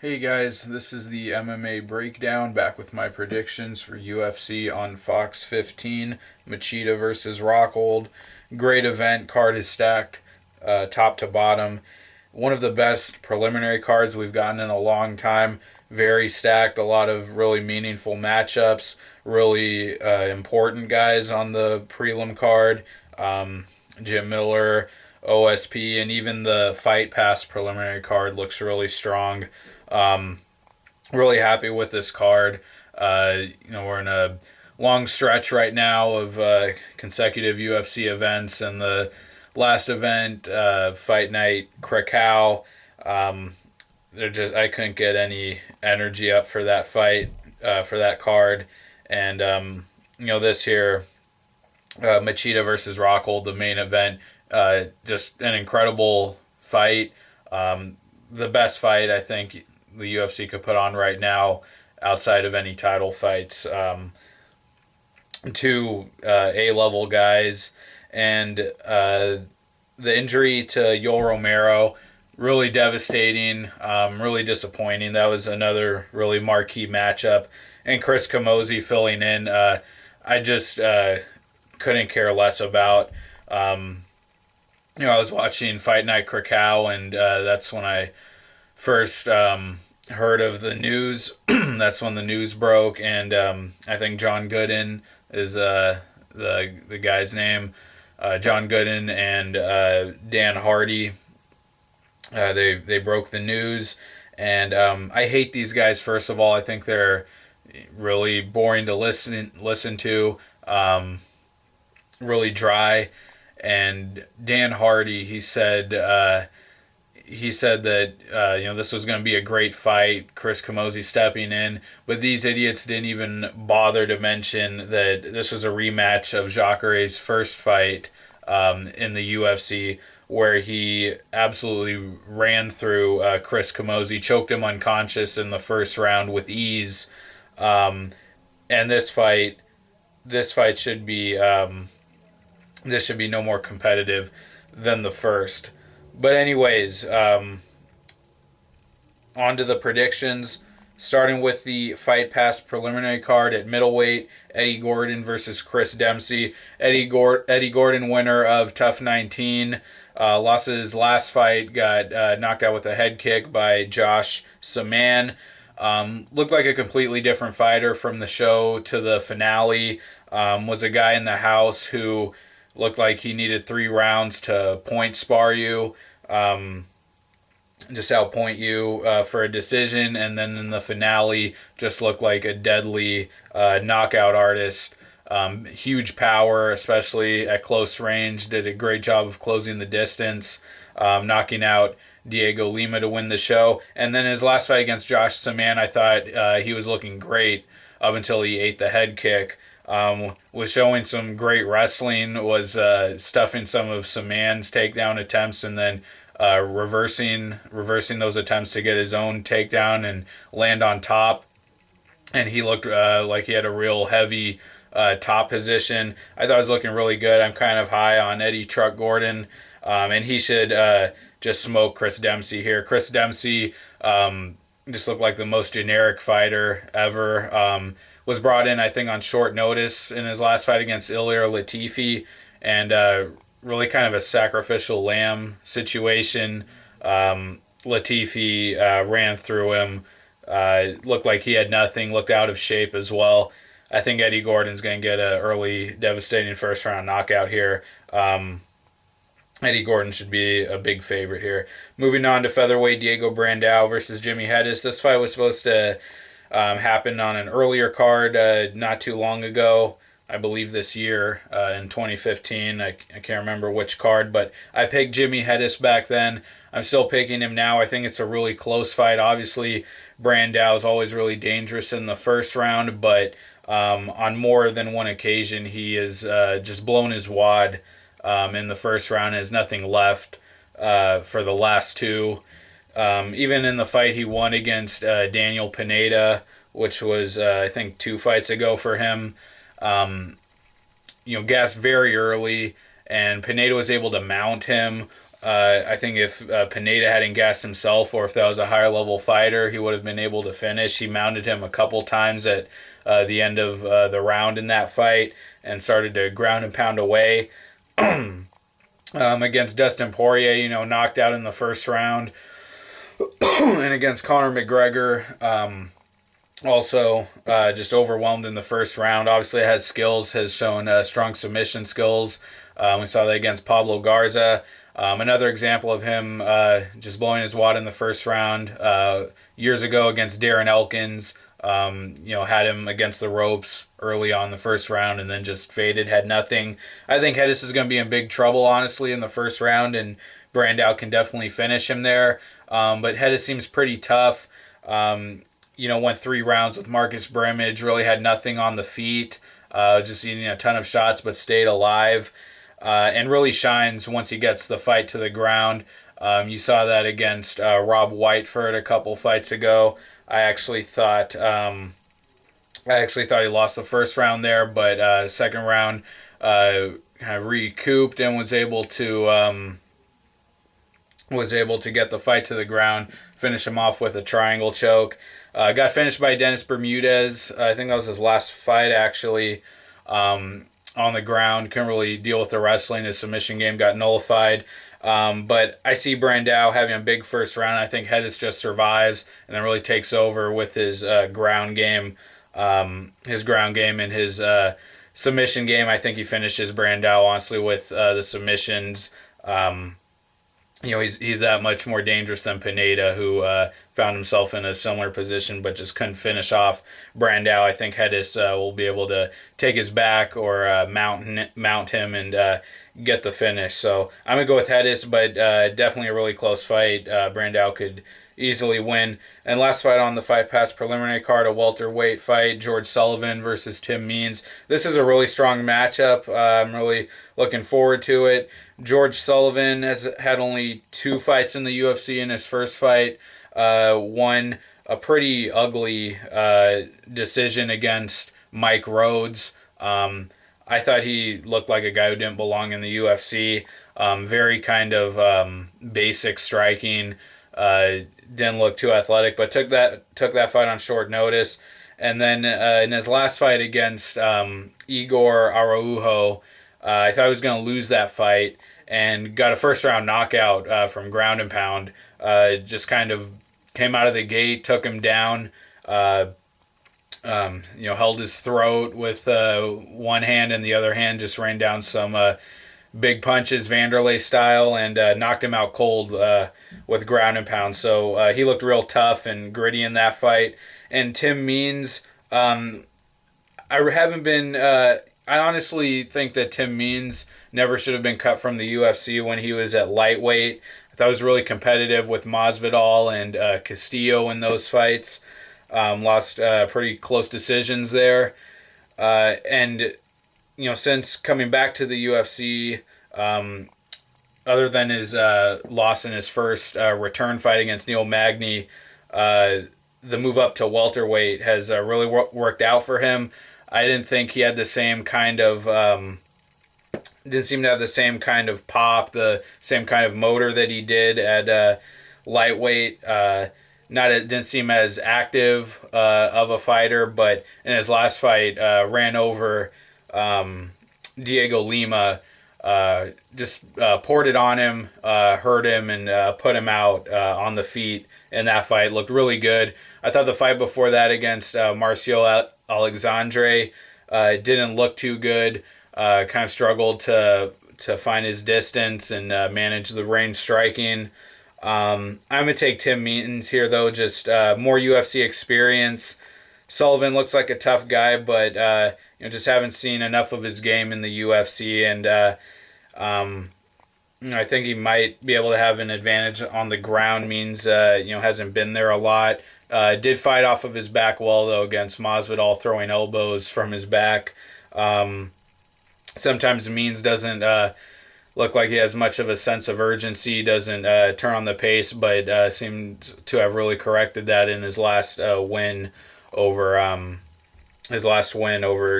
Hey guys, this is the MMA Breakdown, back with my predictions for UFC on Fox 15, Machida versus Rockhold. Great event, card is stacked, top to bottom. One of the best preliminary cards we've gotten in a long time. Very stacked, a lot of really meaningful matchups, really important guys on the prelim card. Jim Miller, OSP, and even the Fight Pass preliminary card looks really strong. Um, Really happy with this card. We're in a long stretch right now of consecutive UFC events, and the last event, Fight Night Krakow. Um, I couldn't get any energy up for that fight, for that card, and this here, Machida versus Rockhold, the main event. Just an incredible fight. The best fight I think the UFC could put on right now, outside of any title fights. Two A-level guys, and the injury to Yoel Romero, really devastating, really disappointing. That was another really marquee matchup. And Chris Camozzi filling in, I just couldn't care less about. I was watching Fight Night Krakow, and that's when I first heard of the news. That's when the news broke, and I think John Gooden is the guy's name. John Gooden and Dan Hardy. They broke the news, and I hate these guys. First of all, I think they're really boring to listen to. Really dry. And Dan Hardy, he said that this was going to be a great fight. Chris Camozzi stepping in, but these idiots didn't even bother to mention that this was a rematch of Jacare's first fight in the UFC, where he absolutely ran through Chris Camozzi, choked him unconscious in the first round with ease. And this fight should be this should be no more competitive than the first. But anyways, on to the predictions. Starting with the Fight Pass preliminary card at middleweight, Eddie Gordon versus Chris Dempsey. Eddie Gordon, winner of Tough 19. Lost his last fight, got knocked out with a head kick by Josh Saman. Looked like a completely different fighter from the show to the finale. Was a guy in the house who looked like he needed 3 rounds to point spar you. Just outpoint you for a decision, and then in the finale just looked like a deadly knockout artist. Huge power, especially at close range. Did a great job of closing the distance, knocking out Diego Lima to win the show. And then his last fight against Josh Saman, I thought he was looking great up until he ate the head kick. Was showing some great wrestling, was stuffing some of Saman's takedown attempts, and then reversing those attempts to get his own takedown and land on top. And he looked like he had a real heavy top position. I thought it was looking really good. I'm kind of high on Eddie Truck Gordon, and he should just smoke Chris Dempsey here. Chris Dempsey just looked like the most generic fighter ever. Was brought in, I think, on short notice in his last fight against Ilir Latifi, and really kind of a sacrificial lamb situation. Latifi ran through him. Looked like he had nothing, looked out of shape as well. I think Eddie Gordon's going to get an early, devastating first-round knockout here. Eddie Gordon should be a big favorite here. Moving on to featherweight, Diego Brandao versus Jimmy Hettes. This fight was supposed to happen on an earlier card not too long ago. I believe this year in 2015. I can't remember which card, but I picked Jimmy Hettes back then. I'm still picking him now. I think it's a really close fight. Obviously, Brandao is always really dangerous in the first round, but on more than one occasion, he has just blown his wad in the first round. Has nothing left for the last two. Even in the fight he won against Daniel Pineda, which was I think 2 fights ago for him, gassed very early, and Pineda was able to mount him I think if Pineda hadn't gassed himself, or if that was a higher level fighter, he would have been able to finish. He mounted him a couple times at the end of the round in that fight and started to ground and pound away. Against Dustin Poirier, knocked out in the first round. And against Conor McGregor, also just overwhelmed in the first round. Obviously has skills, has shown strong submission skills. We saw that against Pablo Garza. Another example of him just blowing his wad in the first round. Years ago against Darren Elkins, had him against the ropes early on the first round and then just faded, had nothing. I think Hettes is going to be in big trouble, honestly, in the first round, and Brandao can definitely finish him there. But Hettes seems pretty tough. Went 3 rounds with Marcus Brimage, really had nothing on the feet, just eating a ton of shots, but stayed alive. And really shines once he gets the fight to the ground. You saw that against Rob Whiteford a couple fights ago. I actually thought he lost the first round there, but second round kind of recouped and was able to get the fight to the ground, finish him off with a triangle choke. Got finished by Dennis Bermudez. I think that was his last fight, actually. On the ground, couldn't really deal with the wrestling. His submission game got nullified. But I see Brandao having a big first round. I think Hettes just survives and then really takes over with his ground game. And his submission game. I think he finishes Brandao, honestly, with the submissions. He's that much more dangerous than Pineda, who found himself in a similar position but just couldn't finish off Brandao. I think Hettes will be able to take his back or mount him and get the finish. So I'm going to go with Hettes, but definitely a really close fight. Brandao could easily win. And last fight on the Fight Pass preliminary card, a welterweight fight, George Sullivan versus Tim Means. This is a really strong matchup. I'm really looking forward to it. George Sullivan has had only 2 fights in the UFC in his first fight. Won a pretty ugly decision against Mike Rhodes. I thought he looked like a guy who didn't belong in the UFC. Very kind of basic striking. Didn't look too athletic, but took that fight on short notice. And then in his last fight against Igor Araujo, I thought he was going to lose that fight and got a first round knockout from ground and pound. Just kind of came out of the gate, took him down, held his throat with one hand, and the other hand just rained down some big punches, Vanderlei style, and knocked him out cold with ground and pound. So he looked real tough and gritty in that fight. And Tim Means, I honestly think that Tim Means never should have been cut from the UFC when he was at lightweight. I thought he was really competitive with Masvidal and Castillo in those fights. Lost pretty close decisions there. And since coming back to the UFC, other than his loss in his first return fight against Neil Magny, the move up to welterweight has really worked out for him. I didn't think he had the same kind of didn't seem to have the same kind of pop, the same kind of motor that he did at lightweight. Didn't seem as active of a fighter, but in his last fight ran over Diego Lima, just poured it on him, hurt him, and put him out on the feet in that fight. Looked really good. I thought the fight before that against Marcio Alexandre didn't look too good. Kind of struggled to find his distance and manage the range striking. I'm going to take Tim Means here, though. Just more UFC experience. Sullivan looks like a tough guy, but just haven't seen enough of his game in the UFC, and I think he might be able to have an advantage on the ground. Means hasn't been there a lot. Did fight off of his back well, though, against Masvidal, throwing elbows from his back. Sometimes Means doesn't look like he has much of a sense of urgency, doesn't turn on the pace, but seems to have really corrected that in his last win over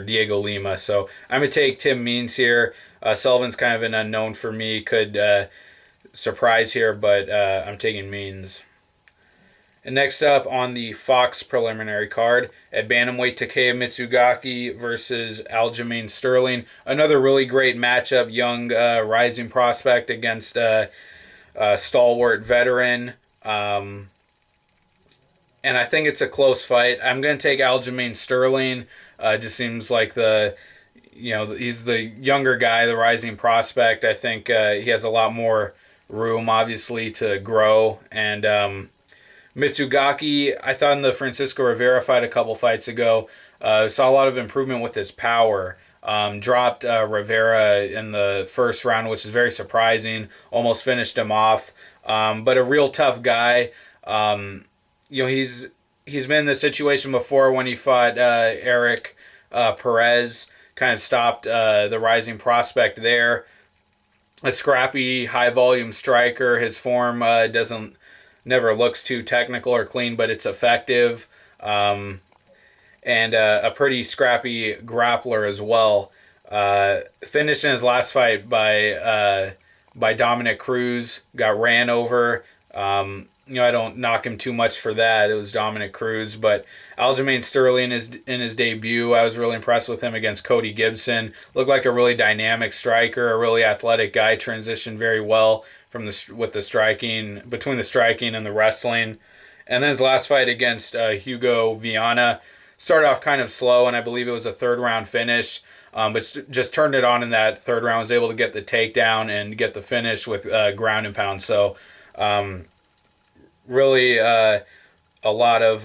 Diego Lima. So I'm going to take Tim Means here. Sullivan's kind of an unknown for me. Could surprise here, but I'm taking Means. And next up on the Fox preliminary card, at bantamweight, Takeya Mizugaki versus Aljamain Sterling. Another really great matchup, young rising prospect against stalwart veteran. And I think it's a close fight. I'm going to take Aljamain Sterling. Just seems like he's the younger guy, the rising prospect. I think he has a lot more room, obviously, to grow. And Mizugaki, I thought in the Francisco Rivera fight a couple fights ago, saw a lot of improvement with his power. Dropped Rivera in the first round, which is very surprising. Almost finished him off. But a real tough guy. He's been in this situation before when he fought Eric Perez. Kind of stopped the rising prospect there. A scrappy, high volume striker. His form never looks too technical or clean, but it's effective. And a pretty scrappy grappler as well. Finished in his last fight by Dominic Cruz. Got ran over. I don't knock him too much for that. It was Dominic Cruz, but Aljamain Sterling is in his debut. I was really impressed with him against Cody Gibson. Looked like a really dynamic striker, a really athletic guy. Transitioned very well with the striking, between the striking and the wrestling. And then his last fight against Hugo Viana started off kind of slow, and I believe it was a third round finish. But just turned it on in that third round. Was able to get the takedown and get the finish with ground and pound. So. Really a lot of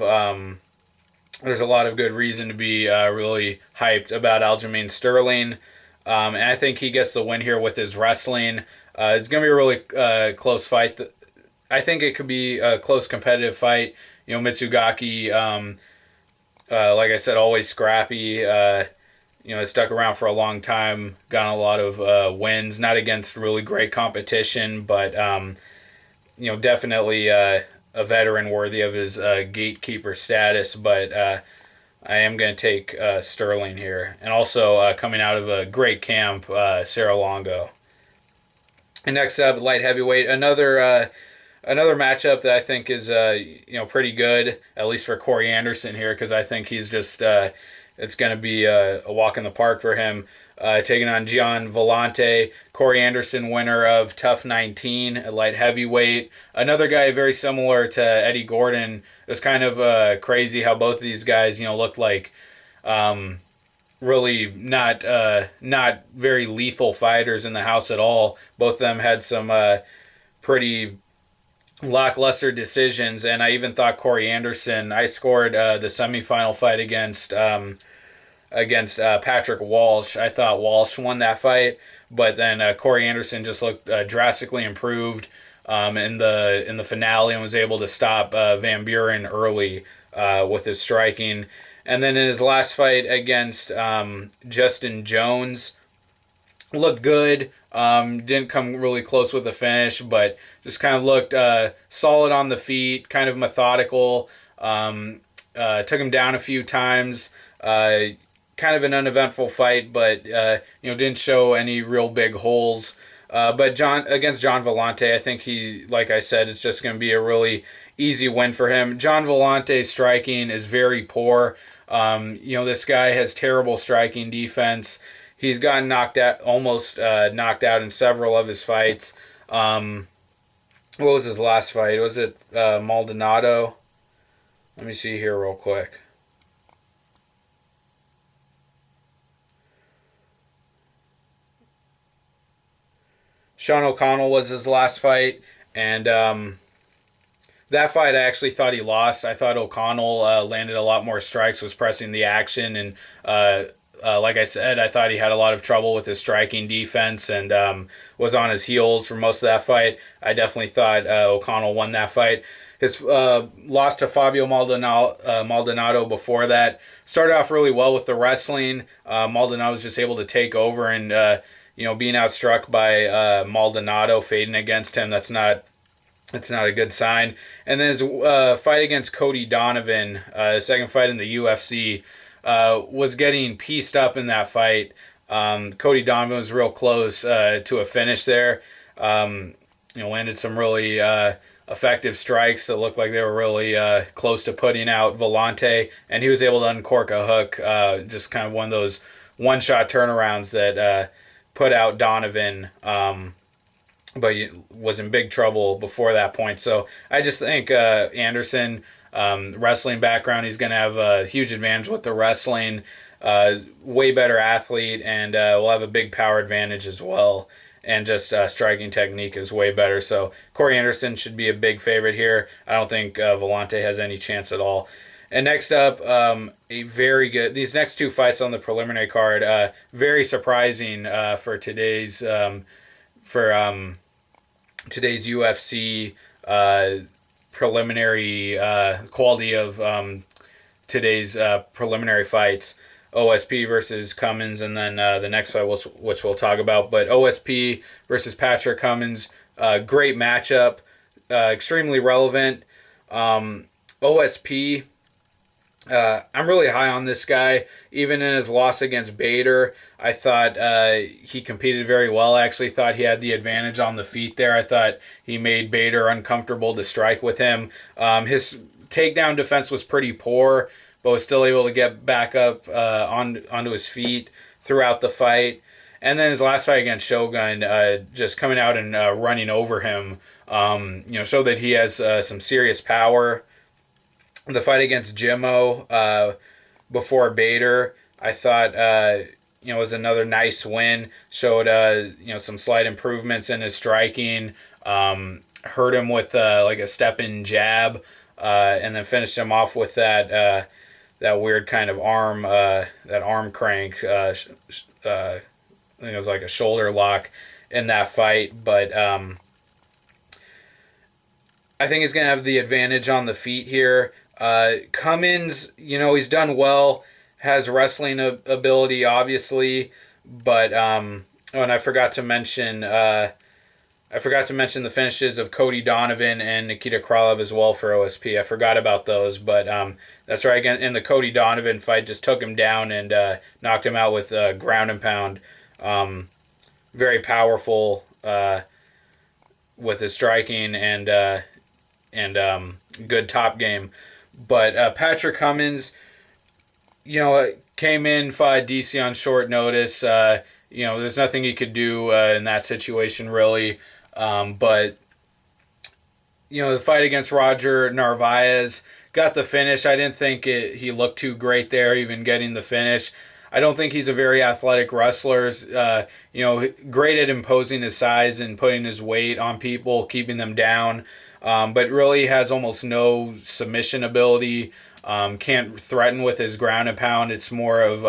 there's a lot of good reason to be really hyped about Aljamain Sterling, and I think he gets the win here with his wrestling. It's gonna be a really close fight. I think it could be a close competitive fight. Mizugaki, like I said, always scrappy. Has stuck around for a long time, gotten a lot of wins, not against really great competition, but definitely a veteran worthy of his gatekeeper status, but I am going to take Sterling here. And also coming out of a great camp, Sarah Longo. And next up, light heavyweight, another matchup that I think is pretty good, at least for Corey Anderson here, because I think he's just it's going to be a walk in the park for him. Taking on Gian Villante, Corey Anderson, winner of Tough 19 at light heavyweight. Another guy very similar to Eddie Gordon. It was kind of crazy how both of these guys, looked like really not very lethal fighters in the house at all. Both of them had some pretty lackluster decisions, and I even thought Corey Anderson. I scored the semifinal fight against Patrick Walsh. I thought Walsh won that fight, but then Corey Anderson just looked drastically improved in the finale and was able to stop Van Buren early with his striking. And then in his last fight against Justin Jones, looked good. Didn't come really close with the finish, but just kind of looked solid on the feet, kind of methodical. Took him down a few times. Kind of an uneventful fight, but didn't show any real big holes. But against Gian Villante, I think like I said, it's just going to be a really easy win for him. Gian Villante's striking is very poor. This guy has terrible striking defense. He's gotten almost knocked out in several of his fights. What was his last fight? Was it Maldonado? Let me see here real quick. Sean O'Connell was his last fight, and that fight I actually thought he lost. I thought O'Connell landed a lot more strikes, was pressing the action, and like I said, I thought he had a lot of trouble with his striking defense and was on his heels for most of that fight. I definitely thought O'Connell won that fight. His loss to Fabio Maldonado before that started off really well with the wrestling. Maldonado was just able to take over and being outstruck by Maldonado, fading against him. That's not a good sign. And then his fight against Cody Donovan, his second fight in the UFC, was getting pieced up in that fight. Cody Donovan was real close to a finish there. landed some really effective strikes that looked like they were really close to putting out Villante, and he was able to uncork a hook, just kind of one of those one-shot turnarounds that put out Donovan, but he was in big trouble before that point. So I just think Anderson, wrestling background, he's going to have a huge advantage with the wrestling. Way better athlete, and will have a big power advantage as well. And just striking technique is way better. So Corey Anderson should be a big favorite here. I don't think Villante has any chance at all. And next up, a very good. These next two fights on the preliminary card, very surprising for today's today's UFC preliminary quality of today's preliminary fights. OSP versus Cummins, and then the next fight, which we'll talk about. But OSP versus Patrick Cummins, great matchup, extremely relevant. OSP, I'm really high on this guy. Even in his loss against Bader, I thought he competed very well. I actually thought he had the advantage on the feet there. I thought he made Bader uncomfortable to strike with him. His takedown defense was pretty poor, but was still able to get back up onto his feet throughout the fight. And then his last fight against Shogun, just coming out and running over him, showed that he has some serious power. The fight against Jimmo before Bader, I thought was another nice win. Showed some slight improvements in his striking. Hurt him with like a step-in jab, and then finished him off with that weird kind of arm, that arm crank. I think it was like a shoulder lock in that fight, but I think he's going to have the advantage on the feet here. Cummins, he's done well, has wrestling ability, obviously, but and I forgot to mention the finishes of Cody Donovan and Nikita Kralov as well for OSP. I forgot about those, but that's right. Again, in the Cody Donovan fight, just took him down and knocked him out with ground and pound. Very powerful with his striking and good top game. But Patrick Cummins, came in, fought DC on short notice. There's nothing he could do in that situation, really. But the fight against Roger Narvaez, got the finish. I didn't think he looked too great there, even getting the finish. I don't think he's a very athletic wrestler. Great at imposing his size and putting his weight on people, keeping them down. But really has almost no submission ability. Can't threaten with his ground and pound. It's more of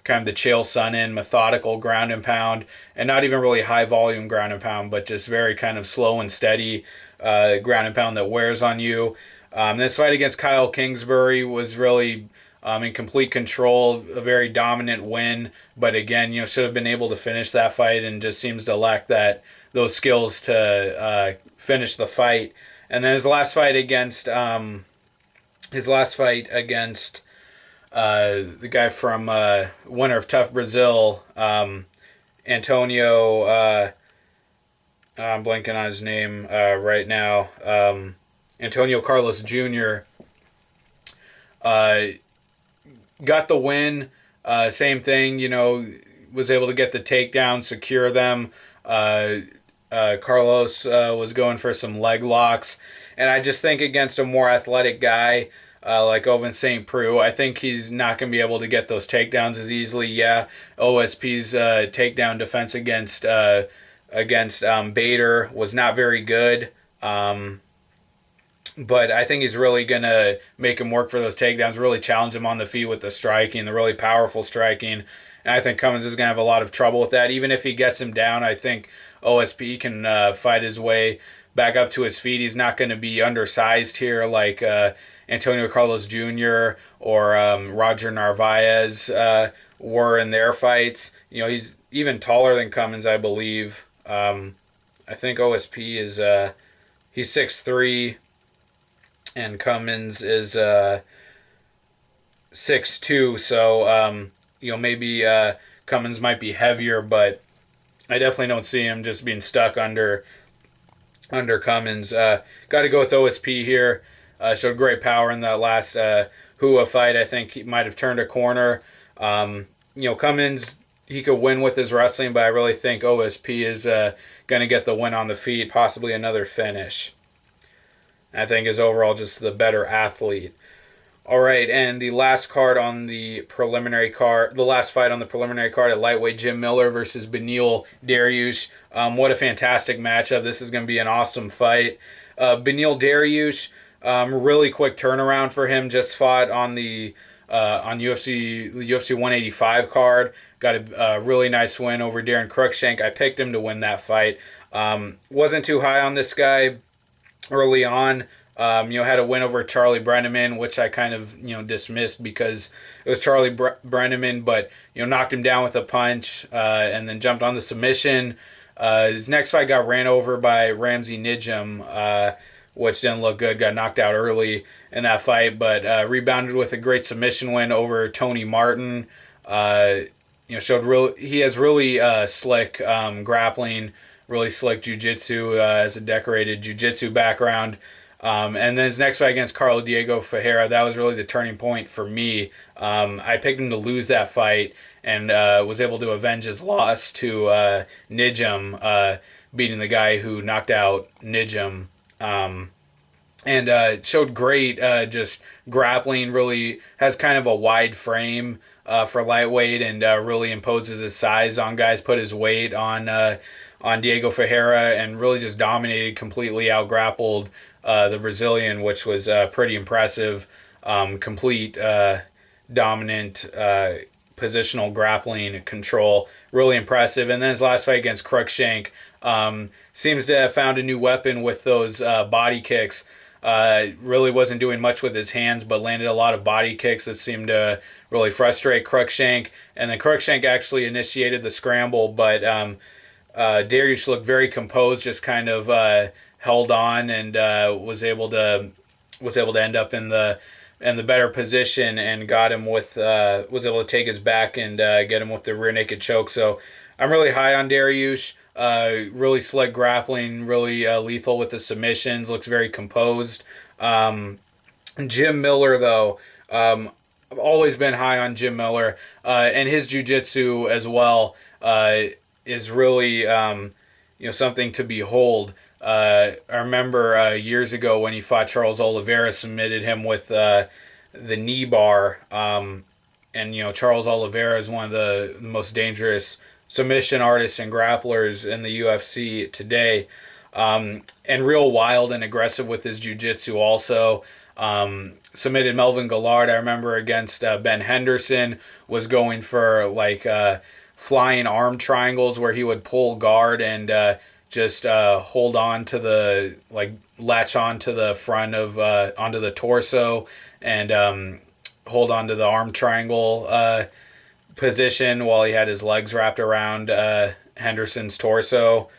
kind of the Chael Sonnen methodical ground and pound, and not even really high volume ground and pound, but just very kind of slow and steady ground and pound that wears on you. This fight against Kyle Kingsbury was really in complete control, a very dominant win, but again, should have been able to finish that fight and just seems to lack those skills to finish the fight. And then his last fight against the guy from winner of Tough Brazil, Antonio, I'm blanking on his name right now, Antonio Carlos Jr., got the win. Same thing, was able to get the takedown, secure them. Carlos was going for some leg locks. And I just think against a more athletic guy like Ovince St. Preux, I think he's not going to be able to get those takedowns as easily. Yeah, OSP's takedown defense against Bader was not very good. But I think he's really going to make him work for those takedowns, really challenge him on the feet with the striking, the really powerful striking. And I think Cummins is going to have a lot of trouble with that. Even if he gets him down, I think OSP can fight his way back up to his feet. He's not going to be undersized here like Antonio Carlos Jr. or Roger Narvaez were in their fights. He's even taller than Cummins, I believe. I think OSP is he's 6'3", and Cummins is 6'2", so maybe Cummins might be heavier, but I definitely don't see him just being stuck under under Cummins. Got to go with OSP here. Showed great power in that last Hua fight. I think he might have turned a corner. Cummins, he could win with his wrestling, but I really think OSP is going to get the win on the feet, possibly another finish. I think is overall just the better athlete. All right, and the last card on the preliminary card, the last fight on the preliminary card at lightweight, Jim Miller versus Beneil Dariush. What a fantastic matchup. This is going to be an awesome fight. Beneil Dariush, really quick turnaround for him. Just fought on the UFC 185 card. Got a really nice win over Darren Cruikshank. I picked him to win that fight. Wasn't too high on this guy early on. Had a win over Charlie Brenneman, which I kind of, dismissed because it was Charlie Brenneman, but, knocked him down with a punch, and then jumped on the submission. His next fight got ran over by Ramsey Nijum, which didn't look good, got knocked out early in that fight, but, rebounded with a great submission win over Tony Martin. He has really, slick, grappling, really slick jiu-jitsu, as a decorated jiu-jitsu background. And then his next fight against Carlo Diego Ferreira, that was really the turning point for me. I picked him to lose that fight and was able to avenge his loss to Nijum, beating the guy who knocked out Nijum. And showed great just grappling, really has kind of a wide frame for lightweight, and really imposes his size on guys, put his weight on Diego Ferreira, and really just dominated, completely out-grappled the Brazilian, which was pretty impressive. Complete dominant positional grappling control, really impressive. And then his last fight against Cruikshank, seems to have found a new weapon with those body kicks. Really wasn't doing much with his hands, but landed a lot of body kicks that seemed to really frustrate Cruikshank. And then Cruikshank actually initiated the scramble, but Dariush looked very composed, just kind of held on, and was able to end up in the better position, and got him with was able to take his back and get him with the rear naked choke. So I'm really high on Dariush. Really slick grappling, really lethal with the submissions. Looks very composed. Jim Miller, though, I've always been high on Jim Miller, and his jiu-jitsu as well is really something to behold. I remember years ago when he fought Charles Oliveira, submitted him with the knee bar. And Charles Oliveira is one of the most dangerous submission artists and grapplers in the UFC today. And real wild and aggressive with his jiu-jitsu also. Submitted Melvin Gillard, I remember, against Ben Henderson, was going for flying arm triangles where he would pull guard and just hold on to the, latch on to the front of, onto the torso, and hold on to the arm triangle position while he had his legs wrapped around Henderson's torso.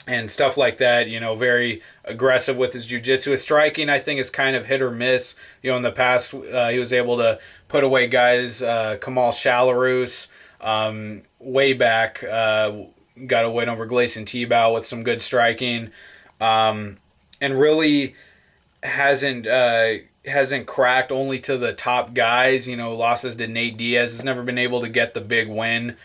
And stuff like that, very aggressive with his jiu-jitsu. His striking, I think, is kind of hit or miss. In the past, he was able to put away guys, Kamal Shalarus, way back, got a win over Gleison Tebow with some good striking, and really hasn't cracked only to the top guys. Losses to Nate Diaz. Has never been able to get the big win,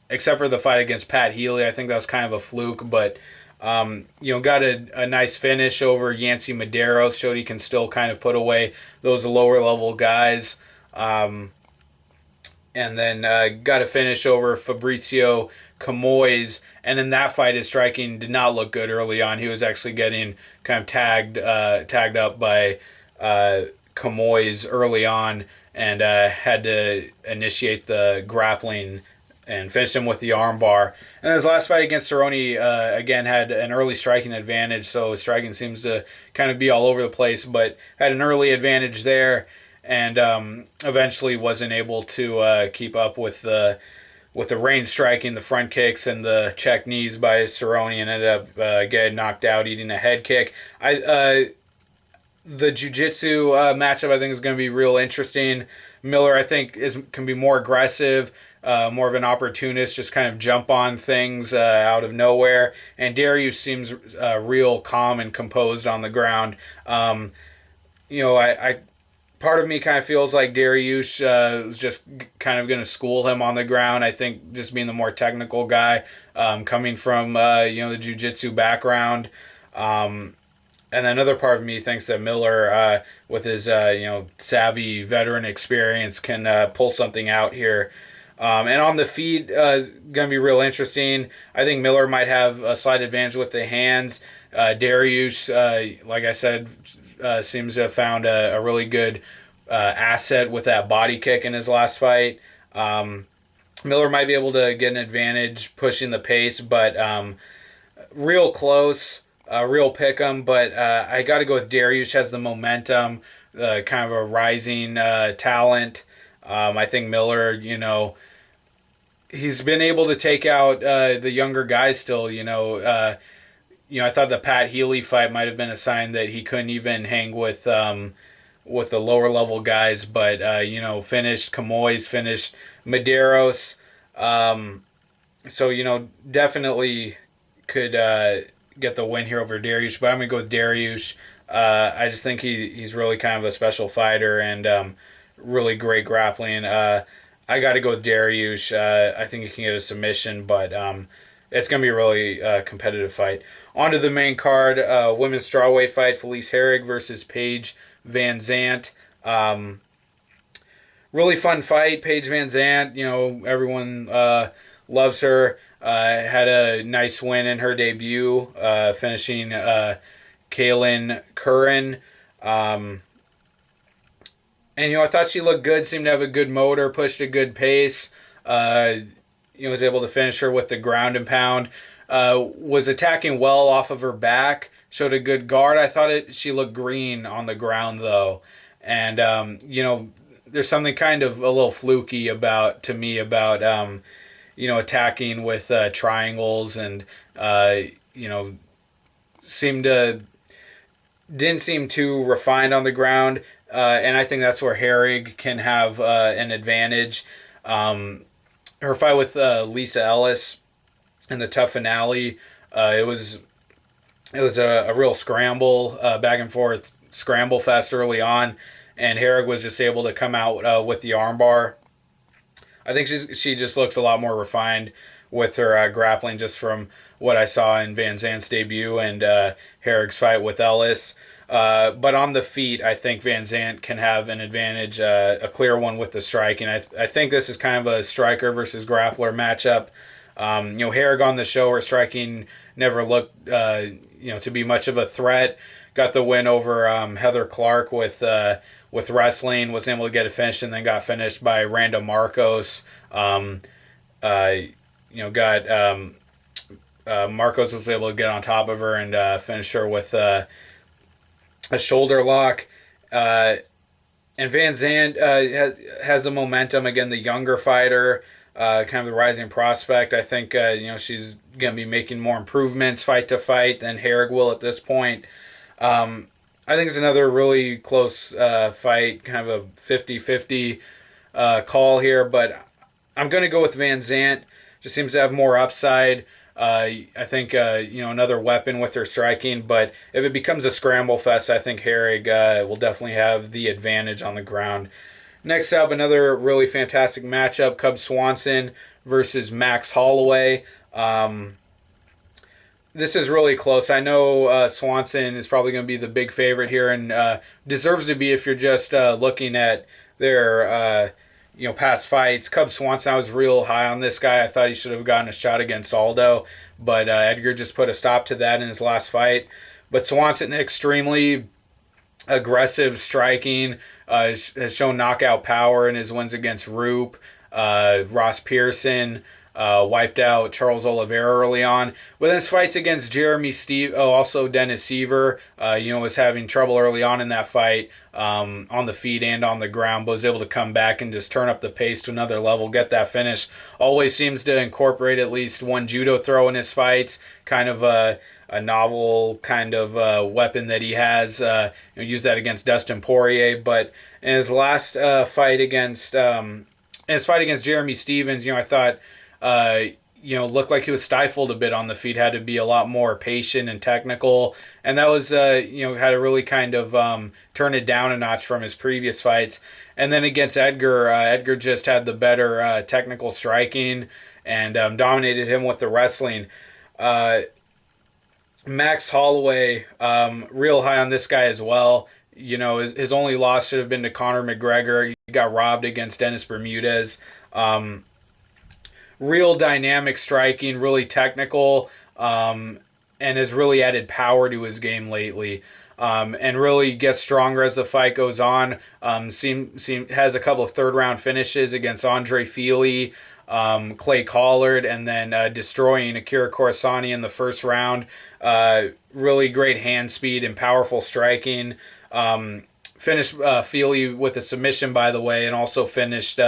except for the fight against Pat Healy. I think that was kind of a fluke, but got a nice finish over Yancy Medeiros. Showed he can still kind of put away those lower level guys. And then got a finish over Fabrizio Camozzi, and in that fight his striking did not look good early on. He was actually getting kind of tagged up by Camozzi early on, and had to initiate the grappling and finish him with the armbar. And his last fight against Cerrone, again, had an early striking advantage, so his striking seems to kind of be all over the place, but had an early advantage there, and eventually wasn't able to keep up with the range striking, the front kicks, and the check knees by Cerrone, and ended up getting knocked out, eating a head kick. The jiu-jitsu matchup I think is going to be real interesting. Miller I think can be more aggressive, more of an opportunist, just kind of jump on things out of nowhere. And Dariush seems real calm and composed on the ground. I part of me kind of feels like Dariush is just kind of going to school him on the ground. I think just being the more technical guy, coming from the jiu-jitsu background. And then another part of me thinks that Miller, with his savvy veteran experience, can pull something out here. And on the feet, is going to be real interesting. I think Miller might have a slight advantage with the hands. Dariush, like I said, seems to have found a really good asset with that body kick in his last fight. Miller might be able to get an advantage pushing the pace, but real close. Real pick 'em, but I got to go with Dariush. Has the momentum, kind of a rising talent. I think Miller, he's been able to take out the younger guys still. I thought the Pat Healy fight might have been a sign that he couldn't even hang with the lower level guys, but finished Camozzi, finished Medeiros. Definitely could get the win here over Dariush, but I'm going to go with Dariush. I just think he's really kind of a special fighter and really great grappling. I got to go with Dariush. I think he can get a submission, but it's going to be a really competitive fight. On to the main card, women's strawweight fight, Felice Herrig versus Paige Vanzant. Really fun fight. Paige Vanzant, everyone loves her. Had a nice win in her debut, finishing Kaylin Curran. I thought she looked good, seemed to have a good motor, pushed a good pace. Was able to finish her with the ground and pound. Was attacking well off of her back, showed a good guard. I thought she looked green on the ground, though. And, there's something kind of a little fluky about attacking with triangles and, didn't seem too refined on the ground. And I think that's where Herrig can have an advantage. Her fight with Lisa Ellis in the tough finale, it was a real scramble, back and forth scramble fest early on, and Herrig was just able to come out with the armbar. I think she just looks a lot more refined with her grappling, just from what I saw in Vanzant's debut and Herrig's fight with Ellis. But on the feet, I think Vanzant can have an advantage, a clear one with the striking. I think this is kind of a striker versus grappler matchup. Herrig on the show, her striking never looked, to be much of a threat. Got the win over Heather Clark with wrestling, was able to get a finish, and then got finished by Randa Marcos. Marcos was able to get on top of her and finish her with a shoulder lock. And Vanzant has the momentum, again, the younger fighter, kind of the rising prospect. I think she's going to be making more improvements fight to fight than Herrig will at this point. I think it's another really close fight, kind of a 50-50 call here, but I'm going to go with Vanzant. Just seems to have more upside. I think another weapon with her striking, but if it becomes a scramble fest, I think Herrig will definitely have the advantage on the ground. Next up, another really fantastic matchup, Cub Swanson versus Max Holloway. This is really close. I know Swanson is probably going to be the big favorite here, and deserves to be if you're just looking at their past fights. Cub Swanson, I was real high on this guy. I thought he should have gotten a shot against Aldo, but Edgar just put a stop to that in his last fight. But Swanson, extremely aggressive striking, has shown knockout power in his wins against Roop, Ross Pearson, wiped out Charles Oliveira early on. But then his fights against Jeremy Steve, also Dennis Seaver, was having trouble early on in that fight, on the feet and on the ground, but was able to come back and just turn up the pace to another level, get that finish. Always seems to incorporate at least one judo throw in his fights, kind of a novel kind of weapon that he has. Use that against Dustin Poirier, but in his last fight against Jeremy Stevens, I thought looked like he was stifled a bit on the feet, had to be a lot more patient and technical, and that was had to really kind of turn it down a notch from his previous fights. And then against Edgar, Edgar just had the better technical striking and dominated him with the wrestling. Max Holloway, real high on this guy as well. His only loss should have been to Conor McGregor. He got robbed against Dennis Bermudez. Real dynamic striking, really technical, and has really added power to his game lately. And really gets stronger as the fight goes on. Has a couple of third-round finishes against Andre Fili, Clay Collard, and then destroying Akira Corsani in the first round. Really great hand speed and powerful striking. Finished Fili with a submission, by the way, and also finished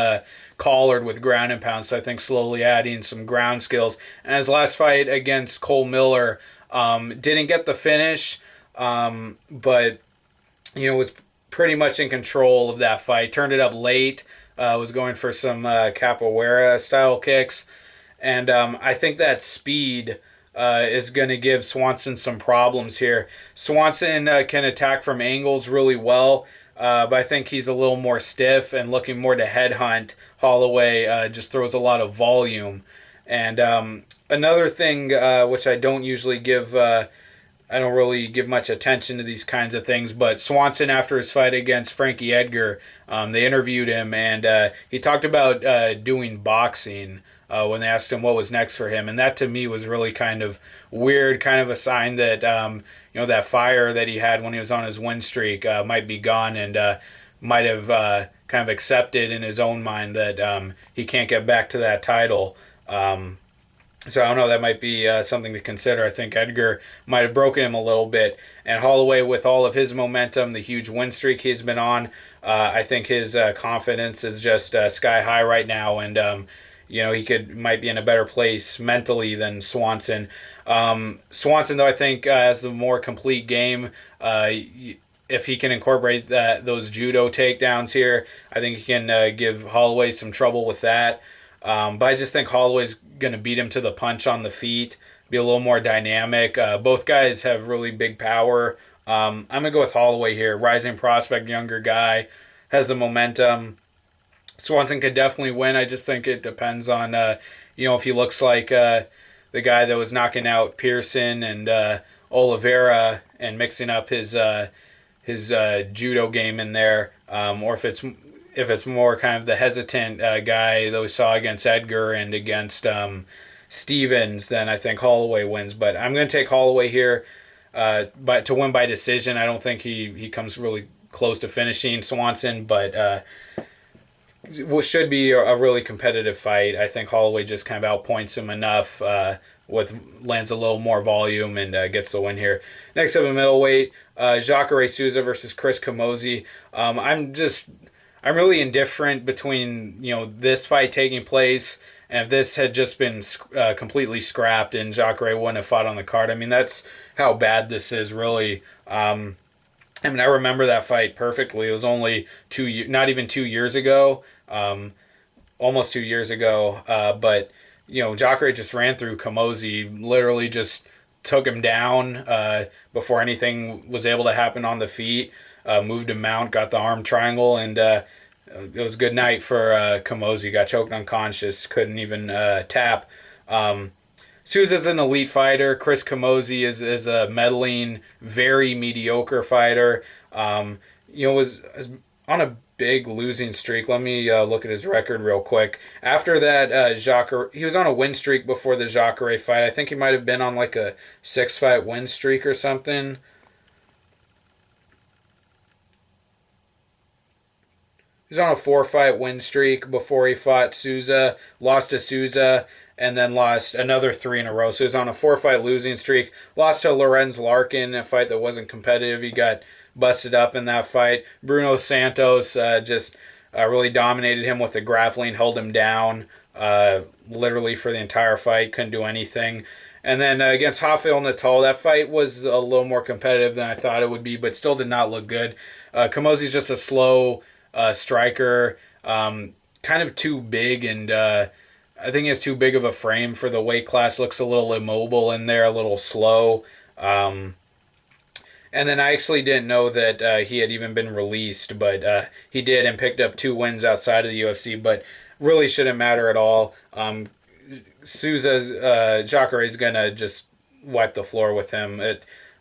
Collard with ground and pound, so I think slowly adding some ground skills. And his last fight against Cole Miller, didn't get the finish, but was pretty much in control of that fight. Turned it up late, was going for some capoeira style kicks, and I think that speed is going to give Swanson some problems here. Swanson can attack from angles really well, but I think he's a little more stiff and looking more to headhunt. Holloway just throws a lot of volume. And another thing which I don't usually give... I don't really give much attention to these kinds of things, but Swanson, after his fight against Frankie Edgar, they interviewed him, and he talked about doing boxing when they asked him what was next for him. And that to me was really kind of weird, kind of a sign that, that fire that he had when he was on his win streak might be gone, and might have kind of accepted in his own mind that he can't get back to that title. So I don't know, that might be something to consider. I think Edgar might have broken him a little bit. And Holloway, with all of his momentum, the huge win streak he's been on, I think his confidence is just sky high right now. And, he might be in a better place mentally than Swanson. Swanson, though, I think has the more complete game. If he can incorporate those judo takedowns here, I think he can give Holloway some trouble with that. But I just think Holloway's going to beat him to the punch on the feet, be a little more dynamic. Both guys have really big power. I'm going to go with Holloway here. Rising prospect, younger guy, has the momentum. Swanson could definitely win. I just think it depends on, if he looks like the guy that was knocking out Pearson and Oliveira and mixing up his judo game in there, or if it's more kind of the hesitant guy that we saw against Edgar and against Stevens, then I think Holloway wins. But I'm going to take Holloway here, but to win by decision. I don't think he comes really close to finishing Swanson, but should be a really competitive fight. I think Holloway just kind of outpoints him enough, lands a little more volume and gets the win here. Next up in middleweight, Jacare Souza versus Chris Camozzi. I'm really indifferent between this fight taking place, and if this had just been completely scrapped and Jacare wouldn't have fought on the card. I mean, that's how bad this is, really. I remember that fight perfectly. It was only not even 2 years ago, almost 2 years ago. But Jacare just ran through Camozzi, literally just took him down before anything was able to happen on the feet. Moved him mount, got the arm triangle, and it was a good night for Camozzi. Got choked unconscious, couldn't even tap. Souza's an elite fighter. Chris Camozzi is a meddling, very mediocre fighter. Was on a big losing streak. Let me look at his record real quick. After that, he was on a win streak before the Jacare fight. I think he might have been on like a 6-fight win streak or something. He's on a 4-fight win streak before he fought Souza, lost to Souza, and then lost another 3 in a row. So he was on a 4-fight losing streak. Lost to Lorenz Larkin, a fight that wasn't competitive. He got busted up in that fight. Bruno Santos just really dominated him with the grappling, held him down literally for the entire fight, couldn't do anything. And then against Rafael Natal, that fight was a little more competitive than I thought it would be, but still did not look good. Camozzi's just a slow striker, kind of too big, and I think he has too big of a frame for the weight class. Looks a little immobile in there, a little slow. And then I actually didn't know that he had even been released, but he did and picked up 2 wins outside of the UFC, but really shouldn't matter at all. Souza's Jacare's going to just wipe the floor with him.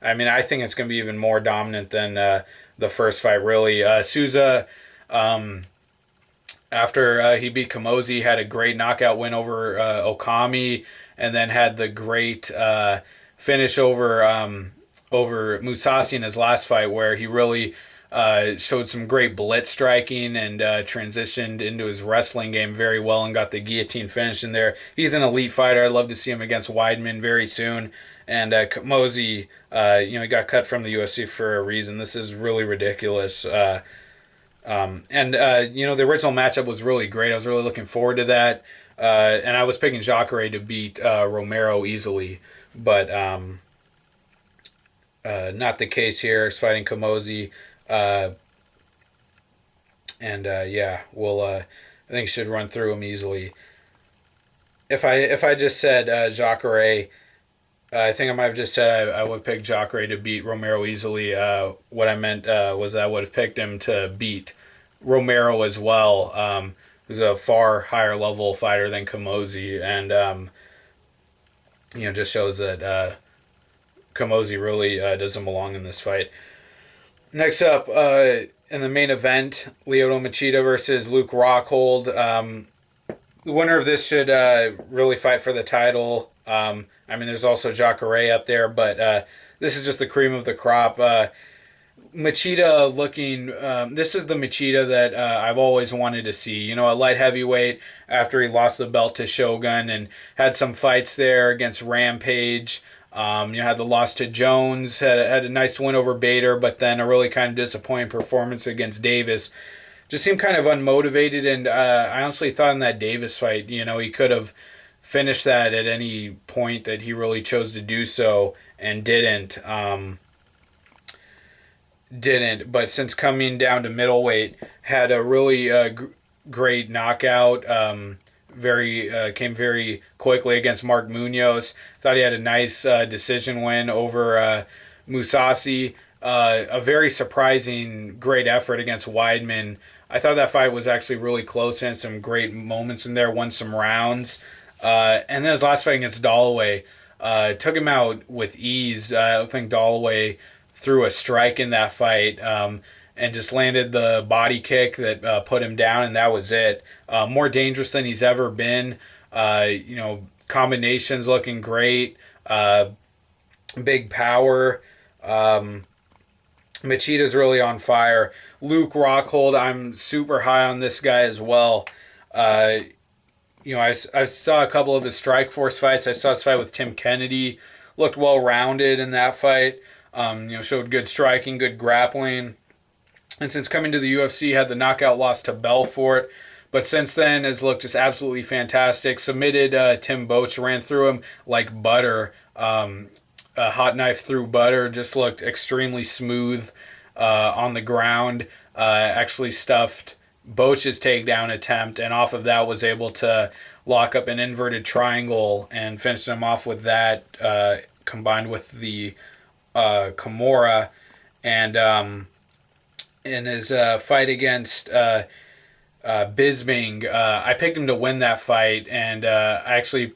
I think it's going to be even more dominant than the first fight, really. Souza, after he beat Camozzi, had a great knockout win over Okami, and then had the great finish over Musasi in his last fight, where he really showed some great blitz striking and transitioned into his wrestling game very well and got the guillotine finish in there. He's an elite fighter. I'd love to see him against Weidman very soon. And Camozzi, he got cut from the UFC for a reason. This is really ridiculous. The original matchup was really great. I was really looking forward to that. And I was picking Jacare to beat Romero easily. But not the case here. He's fighting Camozzi. I think should run through him easily. If I just said Jacare, I think I might have just said I would pick Jacare to beat Romero easily. What I meant was I would have picked him to beat Romero as well. Who's a far higher level fighter than Camozzi, and just shows that Camozzi really doesn't belong in this fight. Next up, in the main event, Lyoto Machida versus Luke Rockhold. The winner of this should really fight for the title. There's also Jacare up there, but this is just the cream of the crop. Machida looking... this is the Machida that I've always wanted to see. A light heavyweight after he lost the belt to Shogun and had some fights there against Rampage. Had the loss to Jones, had a nice win over Bader, but then a really kind of disappointing performance against Davis. Just seemed kind of unmotivated, and I honestly thought in that Davis fight, he could have finished that at any point that he really chose to do so, and didn't. But since coming down to middleweight, had a really great knockout. Came very quickly against Mark Munoz. Thought he had a nice decision win over Musasi. A very surprising, great effort against Weidman. I thought that fight was actually really close and some great moments in there. Won some rounds. And then his last fight against Holloway took him out with ease. I think Holloway threw a strike in that fight. And just landed the body kick that put him down, and that was it. More dangerous than he's ever been. Combinations looking great. Big power. Machida's really on fire. Luke Rockhold, I'm super high on this guy as well. I saw a couple of his Strikeforce fights. I saw his fight with Tim Kennedy. Looked well-rounded in that fight. Showed good striking, good grappling. And since coming to the UFC, had the knockout loss to Belfort. But since then, has looked just absolutely fantastic. Submitted Tim Boetsch, ran through him like butter. A hot knife through butter. Just looked extremely smooth on the ground. Actually stuffed Boetsch's takedown attempt. And off of that was able to lock up an inverted triangle and finish him off with that, combined with the Kimura. And... in his fight against Bisping, I picked him to win that fight, and I actually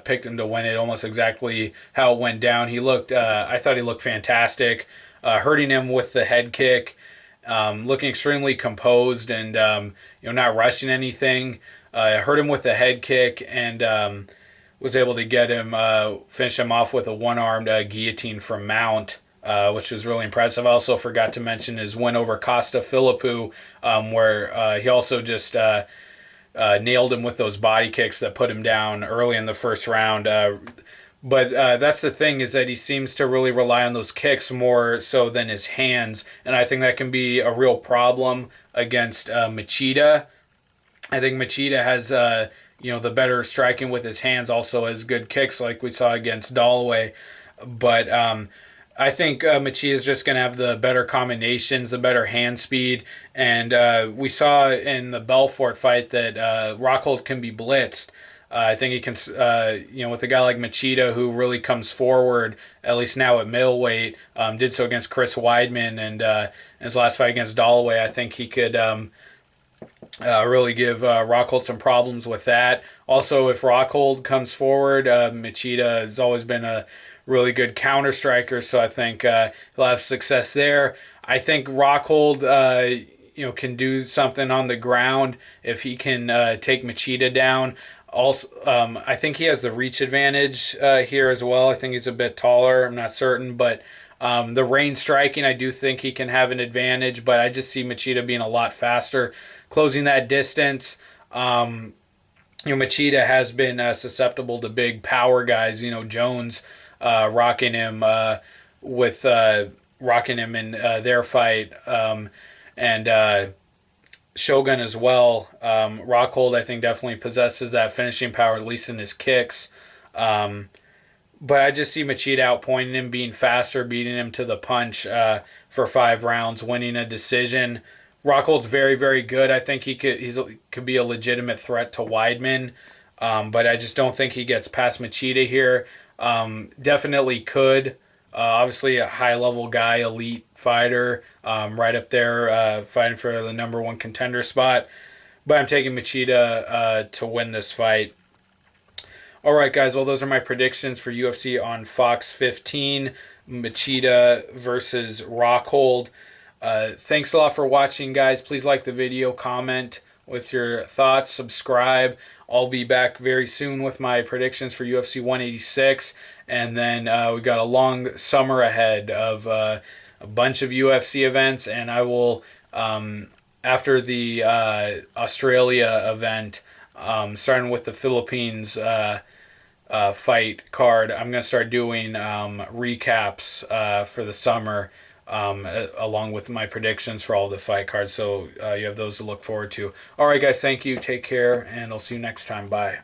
picked him to win it almost exactly how it went down. I thought he looked fantastic, hurting him with the head kick, looking extremely composed and not rushing anything. Hurt him with the head kick and was able to get him, finish him off with a one-armed guillotine from Mount. which was really impressive. I also forgot to mention his win over Costa Philippou, where he also just nailed him with those body kicks that put him down early in the first round. But that's the thing, is that he seems to really rely on those kicks more so than his hands, and I think that can be a real problem against Machida. I think Machida has the better striking with his hands, also has good kicks like we saw against Holloway. But I think Machida is just going to have the better combinations, the better hand speed. And we saw in the Belfort fight that Rockhold can be blitzed. I think he can, with a guy like Machida, who really comes forward, at least now at middleweight, did so against Chris Weidman, and in his last fight against Holloway, I think he could really give Rockhold some problems with that. Also, if Rockhold comes forward, Machida has always been a really good counter striker, so I think he'll have success there. I think Rockhold, can do something on the ground if he can take Machida down. Also, I think he has the reach advantage here as well. I think he's a bit taller. I'm not certain, but the range striking, I do think he can have an advantage, but I just see Machida being a lot faster, closing that distance. Machida has been susceptible to big power guys. Jones rocking him in their fight, and Shogun as well. Rockhold, I think, definitely possesses that finishing power, at least in his kicks. But I just see Machida outpointing him, being faster, beating him to the punch for 5 rounds, winning a decision. Rockhold's very, very good. I think he could be a legitimate threat to Weidman, but I just don't think he gets past Machida here. Definitely could. Obviously a high-level guy, elite fighter, right up there, fighting for the number 1 contender spot. But I'm taking Machida to win this fight. All right, guys. Well, those are my predictions for UFC on Fox 15, Machida versus Rockhold. Thanks a lot for watching, guys. Please like the video, comment with your thoughts, subscribe. I'll be back very soon with my predictions for UFC 186, and then we got a long summer ahead of a bunch of UFC events, and I will, after the Australia event, starting with the Philippines fight card, I'm going to start doing recaps for the summer, along with my predictions for all the fight cards. So you have those to look forward to. All right, guys, thank you. Take care, and I'll see you next time. Bye.